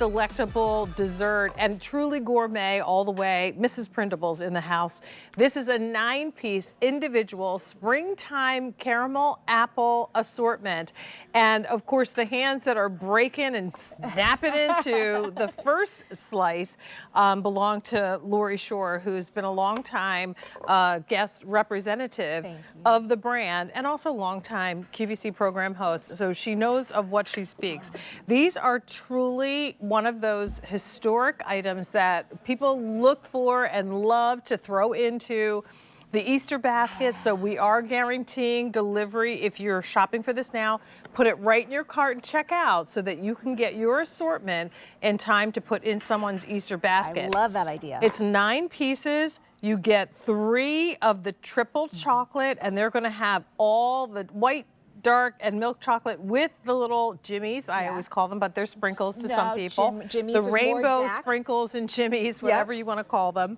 delectable dessert and truly gourmet all the way. Mrs. Prindables in the house. This is a 9-piece individual springtime caramel apple assortment. And of course, the hands that are breaking and snapping into the first slice belong to Lori Shore, who's been a long time guest representative of the brand and also longtime QVC program host. So she knows of what she speaks. These are truly one of those historic items that people look for and love to throw into the Easter basket. So we are guaranteeing delivery. If you're shopping for this now, put it right in your cart and check out so that you can get your assortment in time to put in someone's Easter basket. I love that idea. It's 9 pieces. You get 3 of the triple chocolate, and they're going to have all the white, dark, and milk chocolate with the little jimmies. I always call them, but they're sprinkles to some people. Jimmies the rainbow sprinkles and jimmies, whatever you want to call them.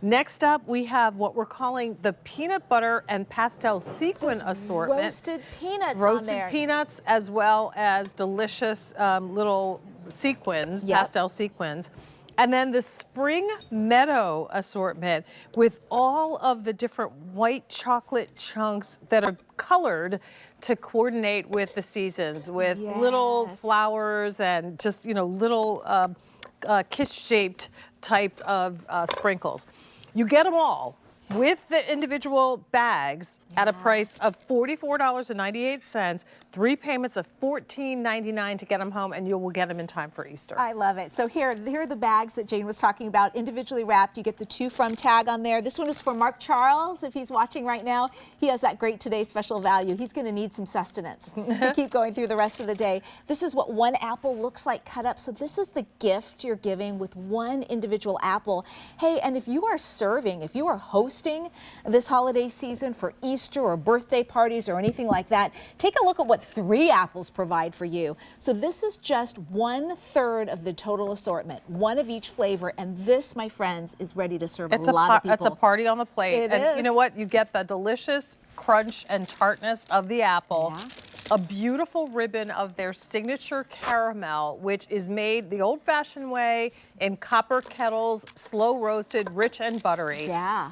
Next up, we have what we're calling the peanut butter and pastel sequin assortment. Roasted peanuts on there. Roasted peanuts as well as delicious little sequins, pastel sequins. And then the Spring Meadow assortment with all of the different white chocolate chunks that are colored to coordinate with the seasons, with little flowers and just, you know, little kiss-shaped type of sprinkles. You get them all with the individual bags at a price of $44.98, 3 payments of $14.99 to get them home, and you will get them in time for Easter. I love it. So here are the bags that Jane was talking about, individually wrapped. You get the "to from" tag on there. This one is for Mark Charles, if he's watching right now. He has that great Today Special value. He's going to need some sustenance to keep going through the rest of the day. This is what one apple looks like cut up. So this is the gift you're giving with one individual apple. Hey, and if you are serving, if you are hosting this holiday season for Easter or birthday parties or anything like that, take a look at what 3 apples provide for you. So this is just 1/3 of the total assortment, 1 of each flavor, and this, my friends, is ready to serve a lot of people. It's a party on the plate. It is. You know what? You get the delicious crunch and tartness of the apple. A beautiful ribbon of their signature caramel, which is made the old-fashioned way in copper kettles, slow roasted, rich and buttery.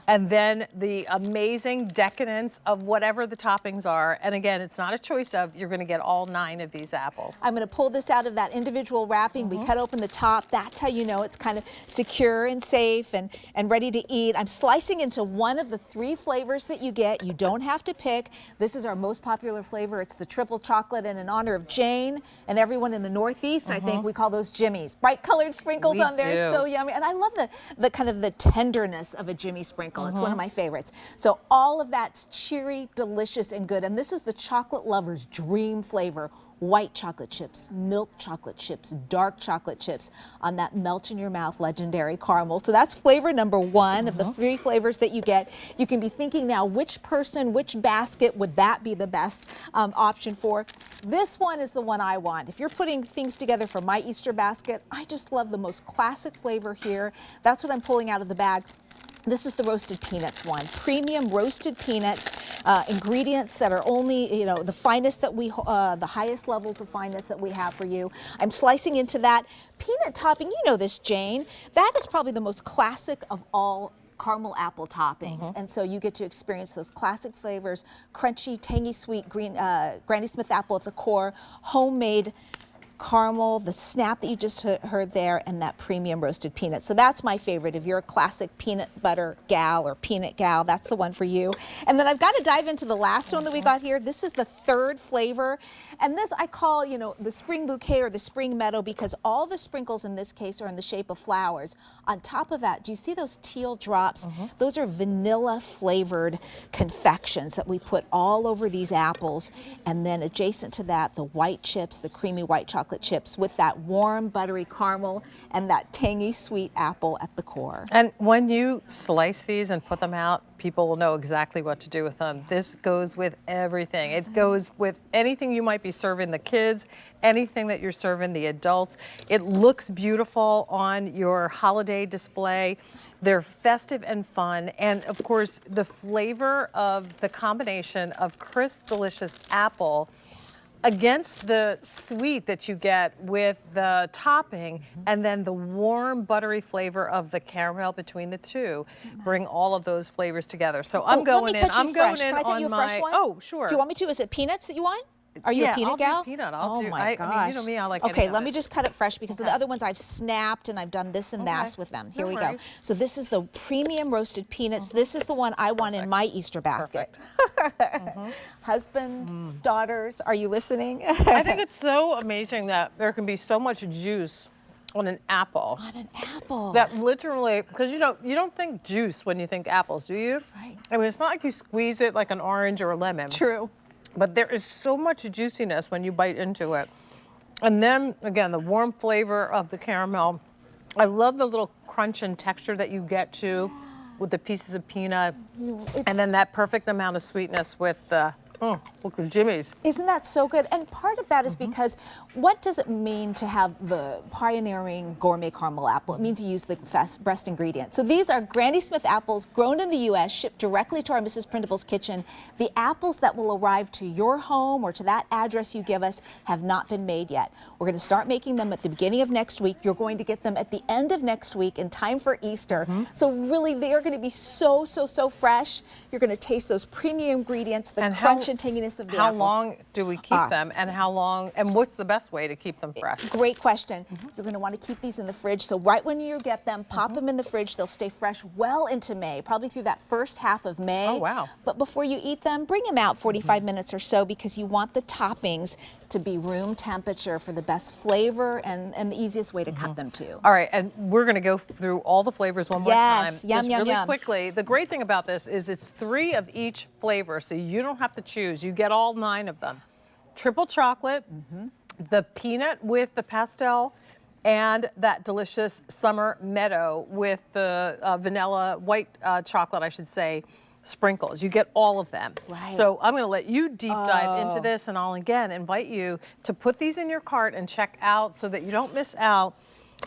And then the amazing decadence of whatever the toppings are. And again, it's not a choice of, you're going to get all 9 of these apples. I'm going to pull this out of that individual wrapping. We cut open the top. That's how you know it's kind of secure and safe and ready to eat. I'm slicing into one of the 3 flavors that you get. You don't have to pick. This is our most popular flavor. It's the triple chocolate, and in honor of Jane and everyone in the Northeast, I think we call those jimmies. Bright colored sprinkles on there, so yummy. And I love the kind of the tenderness of a Jimmy sprinkle. It's one of my favorites. So all of that's cheery, delicious, and good. And this is the chocolate lover's dream flavor. White chocolate chips, milk chocolate chips, dark chocolate chips on that melt in your mouth legendary caramel. So that's flavor number 1 of the 3 flavors that you get. You can be thinking now, which person, which basket would that be the best option for? This one is the one I want. If you're putting things together for my Easter basket, I just love the most classic flavor here. That's what I'm pulling out of the bag. This is the roasted peanuts one. Premium roasted peanuts, ingredients that are only, you know, the finest that we, the highest levels of fineness that we have for you. I'm slicing into that peanut topping. You know this, Jane. That is probably the most classic of all caramel apple toppings. And so you get to experience those classic flavors, crunchy, tangy, sweet, Granny Smith apple at the core, homemade caramel, the snap that you just heard there, and that premium roasted peanut. So that's my favorite. If you're a classic peanut butter gal or peanut gal, that's the one for you. And then I've got to dive into the last one that we got here. This is the 3rd flavor. And this I call, you know, the spring bouquet or the spring meadow, because all the sprinkles in this case are in the shape of flowers. On top of that, do you see those teal drops? Those are vanilla flavored confections that we put all over these apples. And then adjacent to that, the white chips, the creamy white chocolate chips with that warm buttery caramel and that tangy sweet apple at the core. And when you slice these and put them out, people will know exactly what to do with them. This goes with everything. It goes with anything you might be serving the kids, anything that you're serving the adults. It looks beautiful on your holiday display. They're festive and fun. And of course, the flavor of the combination of crisp, delicious apple against the sweet that you get with the topping, and then the warm buttery flavor of the caramel between the two bring all of those flavors together. So I'm going in. I'm going in on my. Oh, sure. Do you want me to? Is it peanuts that you want? Are you a peanut I'll gal? Do peanut. Oh my gosh. I mean, you know me, I like Okay, any of let me it. just cut it fresh because the other ones I've snapped and I've done this and that with them. Here we go. So this is the premium roasted peanuts. This is the one I want in my Easter basket. Husband, daughters, are you listening? I think it's so amazing that there can be so much juice on an apple. On an apple. That literally, because you don't think juice when you think apples, do you? Right. I mean, it's not like you squeeze it like an orange or a lemon. True. But there is so much juiciness when you bite into it. And then, again, the warm flavor of the caramel. I love the little crunch and texture that you get too with the pieces of peanut. And then that perfect amount of sweetness with the, look at Jimmy's. Isn't that so good? And part of that is because what does it mean to have the pioneering gourmet caramel apple? It means you use the best ingredient. So these are Granny Smith apples grown in the U.S., shipped directly to our Mrs. Prindables kitchen. The apples that will arrive to your home or to that address you give us have not been made yet. We're going to start making them at the beginning of next week. You're going to get them at the end of next week in time for Easter. So really, they are going to be so fresh. You're going to taste those premium ingredients, the crunch and tanginess of the apple. How long do we keep them, and how long, and what's the best way to keep them fresh? Great question. You're going to want to keep these in the fridge. So right when you get them, pop them in the fridge. They'll stay fresh well into May, probably through that first half of May. Oh, wow. But before you eat them, bring them out 45 minutes or so because you want the toppings to be room temperature for the best flavor and the easiest way to cut them too. All right, and we're going to go through all the flavors one more time. Yes, yum, Just yum, really yum. quickly. The great thing about this is it's 3 of each flavor, so you don't have to choose. You get all 9 of them. Triple chocolate, the peanut with the pastel, and that delicious summer meadow with the vanilla, white chocolate, I should say, sprinkles. You get all of them. Right. So I'm going to let you deep dive into this, and I'll again invite you to put these in your cart and check out so that you don't miss out.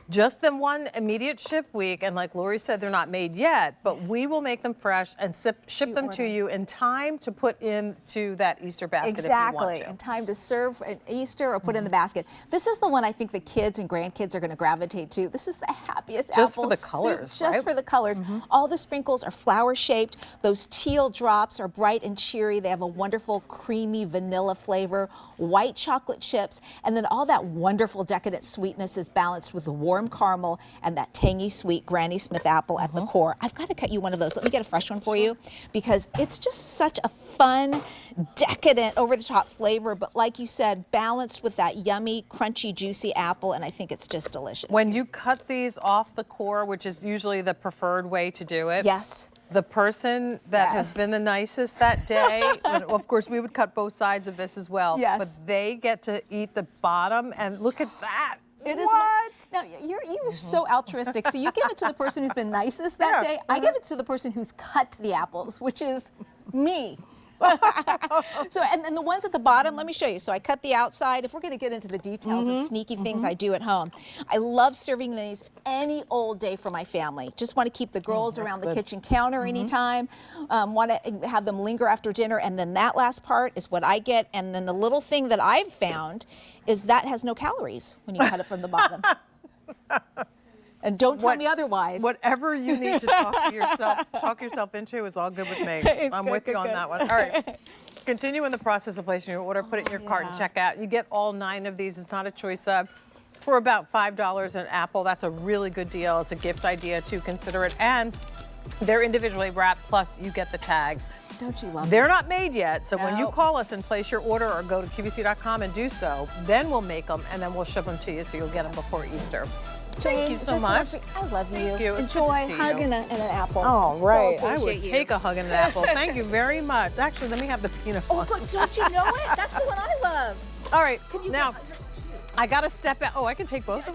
Just the one immediate ship week, and like Lori said, they're not made yet, but we will make them fresh and ship them to you in time to put into that Easter basket if you want to. In time to serve at Easter or put in the basket. This is the one I think the kids and grandkids are going to gravitate to. This is the happiest just apple for the colors, soup, just for the colors. All the sprinkles are flower shaped. Those teal drops are bright and cheery. They have a wonderful creamy vanilla flavor, white chocolate chips, and then all that wonderful decadent sweetness is balanced with the warm caramel and that tangy sweet Granny Smith apple at the core. I've got to cut you one of those. Let me get a fresh one for you because it's just such a fun, decadent, over-the-top flavor, but like you said, balanced with that yummy, crunchy, juicy apple, and I think it's just delicious. When you cut these off the core, which is usually the preferred way to do it, yes. The person that has been the nicest that day, and of course we would cut both sides of this as well, but they get to eat the bottom, and look at that. It is what? Now, you're so altruistic. So you give it to the person who's been nicest that day. I give it to the person who's cut the apples, which is me. So, and then the ones at the bottom, let me show you. So I cut the outside. If we're going to get into the details of sneaky things I do at home, I love serving these any old day for my family. Just want to keep the girls around the kitchen counter anytime. Want to have them linger after dinner. And then that last part is what I get. And then the little thing that I've found is that has no calories when you cut it from the bottom. And don't tell me otherwise. Whatever you need to talk yourself into is all good with me. I'm with you on that one. All right. Continue in the process of placing your order. Put it in your cart and check out. You get all 9 of these. It's not a choice of. For about $5 an apple. That's a really good deal. It's a gift idea to consider it. And they're individually wrapped, plus you get the tags. Don't you love They're not made yet, so when you call us and place your order or go to QVC.com and do so, then we'll make them and then we'll ship them to you so you'll get them before Easter. Thank you so much. I love you. Thank you. Enjoy hugging an apple. Oh, right. So I would take a hug and an apple. Thank you very much. Actually, let me have the peanut one. Oh, but don't you know it? That's the one I love. All right, now I got to step out. Oh, I can take both of them.